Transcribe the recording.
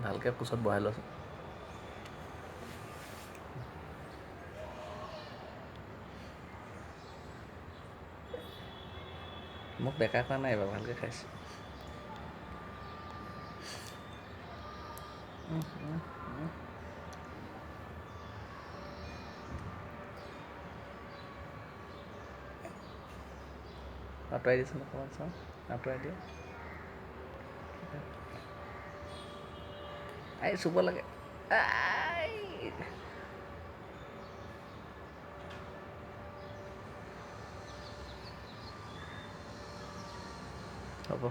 ভালকৈ কোচত বহাই লৈছোঁ। মোক বেকা কৰা নাই এইবাৰ, ভালকৈ খাইছোঁ। আঁতৰাই দিছোঁ অকণমান, চাওঁ আঁতৰাই দিয়া। এই চুব লাগে, হ'ব।